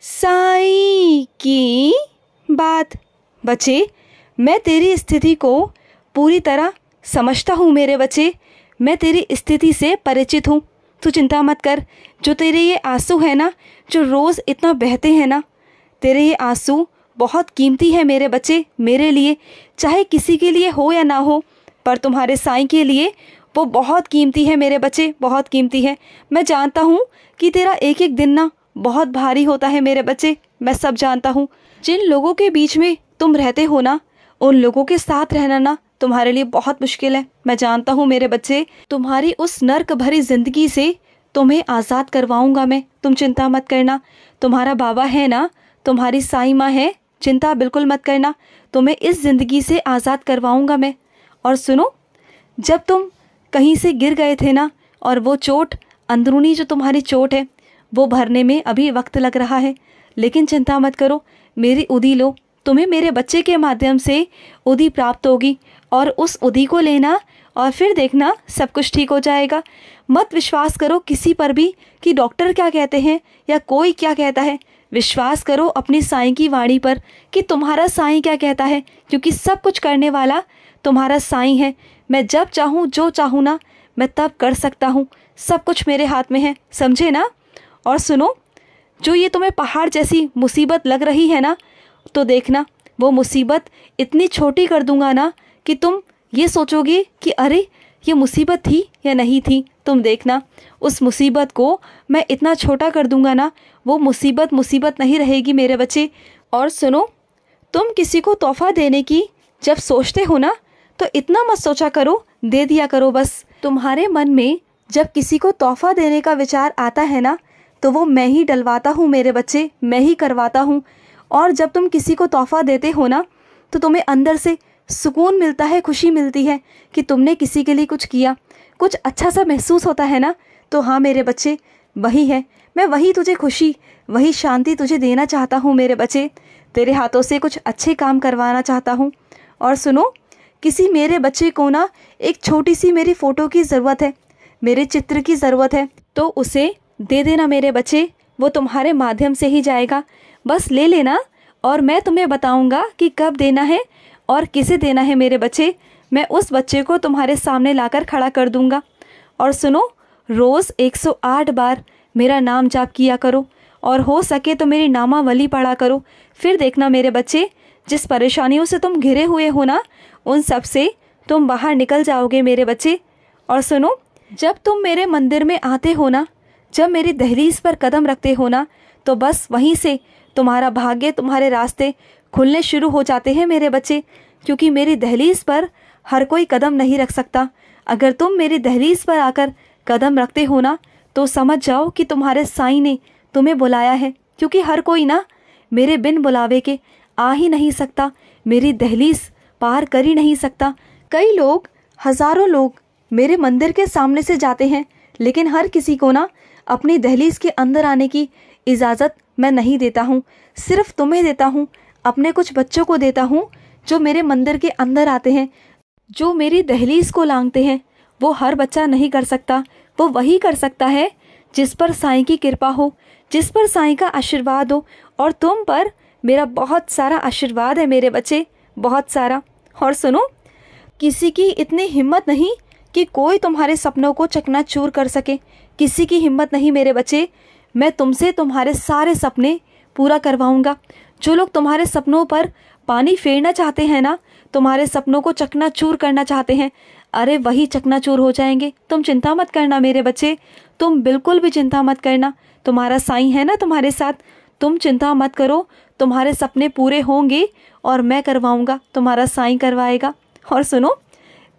साईं की बात। बच्चे, मैं तेरी स्थिति को पूरी तरह समझता हूँ मेरे बच्चे, मैं तेरी स्थिति से परिचित हूँ। तू चिंता मत कर। जो तेरे ये आंसू है ना, जो रोज़ इतना बहते हैं ना, तेरे ये आंसू बहुत कीमती है मेरे बच्चे मेरे लिए। चाहे किसी के लिए हो या ना हो, पर तुम्हारे साईं के लिए वो बहुत कीमती है मेरे बच्चे, बहुत कीमती है। मैं जानता हूँ कि तेरा एक एक दिन ना बहुत भारी होता है मेरे बच्चे, मैं सब जानता हूँ। जिन लोगों के बीच में तुम रहते हो ना, उन लोगों के साथ रहना ना तुम्हारे लिए बहुत मुश्किल है। मैं जानता हूँ मेरे बच्चे, तुम्हारी उस नर्क भरी जिंदगी से तुम्हें आज़ाद करवाऊंगा मैं, तुम चिंता मत करना। तुम्हारा बाबा है ना, तुम्हारी साईं माँ है, चिंता बिल्कुल मत करना, तुम्हें इस ज़िंदगी से आज़ाद करवाऊंगा मैं। और सुनो, जब तुम कहीं से गिर गए थे ना, और वो चोट, अंदरूनी जो तुम्हारी चोट है, वो भरने में अभी वक्त लग रहा है, लेकिन चिंता मत करो, मेरी उदी लो। तुम्हें मेरे बच्चे के माध्यम से उदी प्राप्त होगी, और उस उदी को लेना और फिर देखना सब कुछ ठीक हो जाएगा। मत विश्वास करो किसी पर भी कि डॉक्टर क्या कहते हैं या कोई क्या कहता है। विश्वास करो अपनी साईं की वाणी पर कि तुम्हारा साईं क्या कहता है, क्योंकि सब कुछ करने वाला तुम्हारा साईं है। मैं जब चाहूँ, जो चाहूँ ना, मैं तब कर सकता हूँ। सब कुछ मेरे हाथ में है, समझे ना। और सुनो, जो ये तुम्हें पहाड़ जैसी मुसीबत लग रही है ना, तो देखना वो मुसीबत इतनी छोटी कर दूंगा ना कि तुम ये सोचोगे कि अरे ये मुसीबत थी या नहीं थी। तुम देखना, उस मुसीबत को मैं इतना छोटा कर दूंगा ना, वो मुसीबत मुसीबत नहीं रहेगी मेरे बच्चे। और सुनो, तुम किसी को तोहफा देने की जब सोचते हो ना, तो इतना मत सोचा करो, दे दिया करो बस। तुम्हारे मन में जब किसी को तोहफा देने का विचार आता है ना, तो वो मैं ही डलवाता हूँ मेरे बच्चे, मैं ही करवाता हूँ। और जब तुम किसी को तोहफा देते हो ना, तो तुम्हें अंदर से सुकून मिलता है, खुशी मिलती है कि तुमने किसी के लिए कुछ किया, कुछ अच्छा सा महसूस होता है ना। तो हाँ मेरे बच्चे, वही है, मैं वही तुझे खुशी, वही शांति तुझे देना चाहता हूँ मेरे बच्चे। तेरे हाथों से कुछ अच्छे काम करवाना चाहता हूँ। और सुनो, किसी मेरे बच्चे को ना एक छोटी सी मेरी फ़ोटो की ज़रूरत है, मेरे चित्र की ज़रूरत है, तो उसे दे देना मेरे बच्चे, वो तुम्हारे माध्यम से ही जाएगा। बस ले लेना, और मैं तुम्हें बताऊंगा कि कब देना है और किसे देना है मेरे बच्चे। मैं उस बच्चे को तुम्हारे सामने लाकर खड़ा कर दूंगा। और सुनो, रोज़ 108 बार मेरा नाम जाप किया करो, और हो सके तो मेरी नामावली पढ़ा करो। फिर देखना मेरे बच्चे, जिस परेशानियों से तुम घिरे हुए हो ना, उन सब से तुम बाहर निकल जाओगे मेरे बच्चे। और सुनो, जब तुम मेरे मंदिर में आते हो ना, जब मेरी दहलीज पर कदम रखते हो ना, तो बस वहीं से तुम्हारा भाग्य, तुम्हारे रास्ते खुलने शुरू हो जाते हैं मेरे बच्चे। क्योंकि मेरी दहलीज पर हर कोई कदम नहीं रख सकता। अगर तुम मेरी दहलीज पर आकर कदम रखते हो ना, तो समझ जाओ कि तुम्हारे साईं ने तुम्हें बुलाया है। क्योंकि हर कोई ना मेरे बिन बुलावे के आ ही नहीं सकता, मेरी दहलीज पार कर ही नहीं सकता। कई लोग, हज़ारों लोग मेरे मंदिर के सामने से जाते हैं, लेकिन हर किसी को ना अपनी दहलीज के अंदर आने की इजाज़त मैं नहीं देता हूँ। सिर्फ तुम्हें देता हूँ, अपने कुछ बच्चों को देता हूँ जो मेरे मंदिर के अंदर आते हैं, जो मेरी दहलीज को लांघते हैं। वो हर बच्चा नहीं कर सकता, वो वही कर सकता है जिस पर साईं की कृपा हो, जिस पर साईं का आशीर्वाद हो। और तुम पर मेरा बहुत सारा आशीर्वाद है मेरे बच्चे, बहुत सारा। और सुनो, किसी की इतनी हिम्मत नहीं कि कोई तुम्हारे सपनों को चकनाचूर कर सके, किसी की हिम्मत नहीं मेरे बच्चे। मैं तुमसे तुम्हारे सारे सपने पूरा करवाऊंगा। जो लोग तुम्हारे सपनों पर पानी फेरना चाहते हैं ना, तुम्हारे सपनों को चकनाचूर करना चाहते हैं, अरे वही चकनाचूर हो जाएंगे। तुम चिंता मत करना मेरे बच्चे, तुम बिल्कुल भी चिंता मत करना। तुम्हारा साईं है ना तुम्हारे साथ, तुम चिंता मत करो, तुम्हारे सपने पूरे होंगे और मैं करवाऊंगा, तुम्हारा साईं करवाएगा। और सुनो,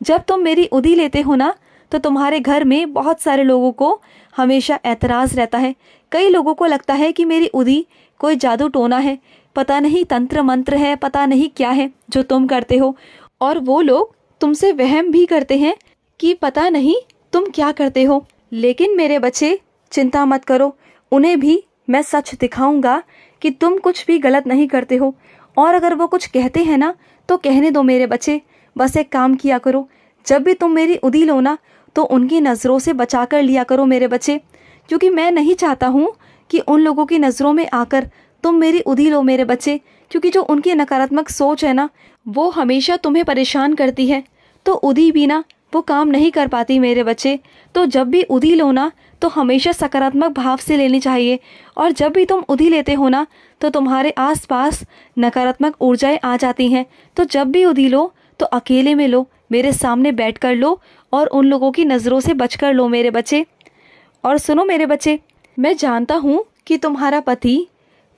जब तुम मेरी उदी लेते हो ना, तो तुम्हारे घर में बहुत सारे लोगों को हमेशा ऐतराज़ रहता है। कई लोगों को लगता है कि मेरी उदी कोई जादू टोना है, पता नहीं तंत्र मंत्र है, पता नहीं क्या है जो तुम करते हो। और वो लोग तुमसे वहम भी करते हैं कि पता नहीं तुम क्या करते हो। लेकिन मेरे बच्चे, चिंता मत करो, उन्हें भी मैं सच दिखाऊंगा कि तुम कुछ भी गलत नहीं करते हो। और अगर वो कुछ कहते हैं ना, तो कहने दो मेरे बच्चे। बस एक काम किया करो, जब भी तुम मेरी उदी लो ना, तो उनकी नज़रों से बचा कर लिया करो मेरे बच्चे। क्योंकि मैं नहीं चाहता हूँ कि उन लोगों की नज़रों में आकर तुम मेरी उधी लो मेरे बच्चे, क्योंकि जो उनकी नकारात्मक सोच है ना, वो हमेशा तुम्हें परेशान करती है। तो उधी भी ना वो काम नहीं कर पाती मेरे बच्चे। तो जब भी उधी लो ना, तो हमेशा सकारात्मक भाव से लेनी चाहिए। और जब भी तुम उधी लेते हो ना, तो तुम्हारे आसपास नकारात्मक ऊर्जाएं आ जाती हैं। तो जब भी उधी लो तो अकेले में लो, मेरे सामने बैठ कर लो और उन लोगों की नज़रों से बच कर लो मेरे बच्चे। और सुनो मेरे बच्चे, मैं जानता हूँ कि तुम्हारा पति,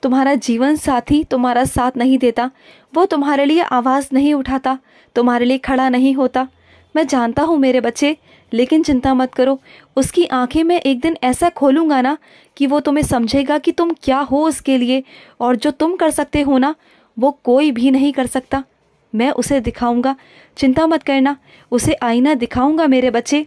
तुम्हारा जीवन साथी तुम्हारा साथ नहीं देता, वो तुम्हारे लिए आवाज़ नहीं उठाता, तुम्हारे लिए खड़ा नहीं होता। मैं जानता हूँ मेरे बच्चे, लेकिन चिंता मत करो, उसकी आंखें मैं एक दिन ऐसा खोलूँगा ना कि वो तुम्हें समझेगा कि तुम क्या हो उसके लिए, और जो तुम कर सकते हो ना वो कोई भी नहीं कर सकता। मैं उसे दिखाऊंगा, चिंता मत करना, उसे आईना दिखाऊंगा मेरे बच्चे।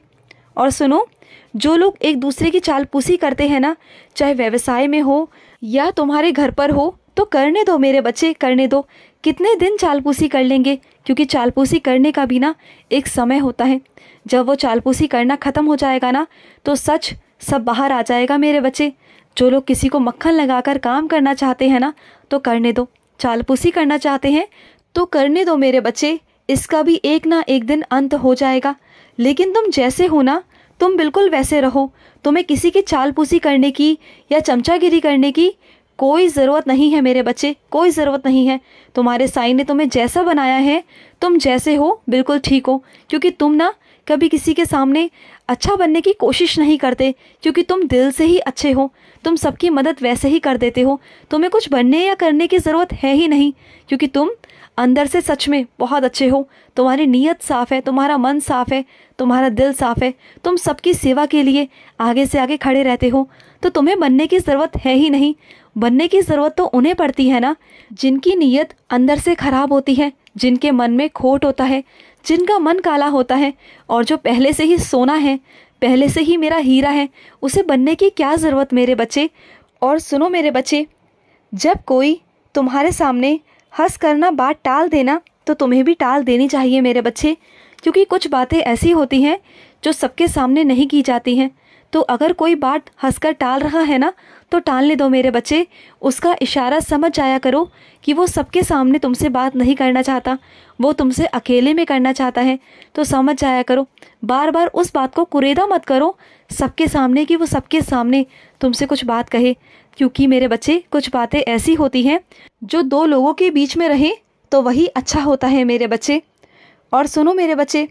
और सुनो, जो लोग एक दूसरे की चालपूसी करते हैं ना, चाहे व्यवसाय में हो या तुम्हारे घर पर हो, तो करने दो मेरे बच्चे, करने दो। कितने दिन चालपूसी कर लेंगे, क्योंकि चालपूसी करने का भी ना एक समय होता है। जब वो चालपूसी करना ख़त्म हो जाएगा ना, तो सच सब बाहर आ जाएगा मेरे बच्चे। जो लोग किसी को मक्खन लगाकर काम करना चाहते हैं ना, तो करने दो। चालपूसी करना चाहते हैं तो करने दो मेरे बच्चे, इसका भी एक ना एक दिन अंत हो जाएगा। लेकिन तुम जैसे हो ना, तुम बिल्कुल वैसे रहो। तुम्हें किसी की चालपूसी करने की या चमचागिरी करने की कोई ज़रूरत नहीं है मेरे बच्चे, कोई ज़रूरत नहीं है। तुम्हारे साईं ने तुम्हें जैसा बनाया है, तुम जैसे हो बिल्कुल ठीक हो। क्योंकि तुम ना कभी किसी के सामने अच्छा बनने की कोशिश नहीं करते, क्योंकि तुम दिल से ही अच्छे हो। तुम सबकी मदद वैसे ही कर देते हो। तुम्हें कुछ बनने या करने की ज़रूरत है ही नहीं, क्योंकि तुम अंदर से सच में बहुत अच्छे हो। तुम्हारी नीयत साफ़ है, तुम्हारा मन साफ़ है, तुम्हारा दिल साफ़ है। तुम सबकी सेवा के लिए आगे से आगे खड़े रहते हो। तो तुम्हें बनने की ज़रूरत है ही नहीं। बनने की ज़रूरत तो उन्हें पड़ती है ना, जिनकी नीयत अंदर से ख़राब होती है, जिनके मन में खोट होता है, जिनका मन काला होता है, और जो पहले से ही सोना है, पहले से ही मेरा हीरा है, उसे बनने की क्या ज़रूरत मेरे बच्चे। और सुनो मेरे बच्चे, जब कोई तुम्हारे सामने हंस करना बात टाल देना, तो तुम्हें भी टाल देनी चाहिए मेरे बच्चे। क्योंकि कुछ बातें ऐसी होती हैं जो सबके सामने नहीं की जाती हैं। तो अगर कोई बात हंसकर टाल रहा है ना, तो टालने दो मेरे बच्चे। उसका इशारा समझ जाया करो कि वो सबके सामने तुमसे बात नहीं करना चाहता, वो तुमसे अकेले में करना चाहता है। तो समझ जाया करो, बार बार उस बात को कुरेदा मत करो सबके सामने कि वो सबके सामने तुमसे कुछ बात कहे। क्योंकि मेरे बच्चे, कुछ बातें ऐसी होती हैं जो दो लोगों के बीच में रहे तो वही अच्छा होता है मेरे बच्चे। और सुनो मेरे बच्चे,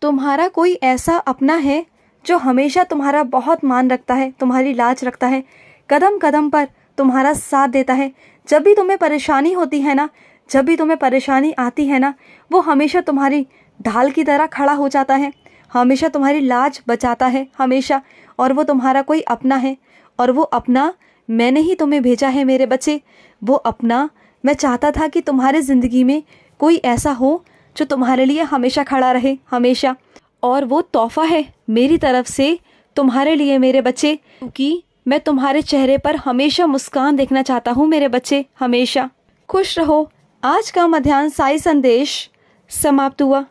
तुम्हारा कोई ऐसा अपना है जो हमेशा तुम्हारा बहुत मान रखता है, तुम्हारी लाज रखता है, कदम कदम पर तुम्हारा साथ देता है। जब भी तुम्हें परेशानी होती है ना, जब भी तुम्हें परेशानी आती है ना, वो हमेशा तुम्हारी ढाल की तरह खड़ा हो जाता है, हमेशा तुम्हारी लाज बचाता है, हमेशा। और वो तुम्हारा कोई अपना है, और वो अपना मैंने ही तुम्हें भेजा है मेरे बच्चे। वो अपना मैं चाहता था कि तुम्हारे ज़िंदगी में कोई ऐसा हो जो तुम्हारे लिए हमेशा खड़ा रहे, हमेशा। और वो तोहफ़ा है मेरी तरफ से तुम्हारे लिए मेरे बच्चे, क्योंकि मैं तुम्हारे चेहरे पर हमेशा मुस्कान देखना चाहता हूँ मेरे बच्चे, हमेशा। खुश रहो। आज का मध्याह्न साई संदेश समाप्त हुआ।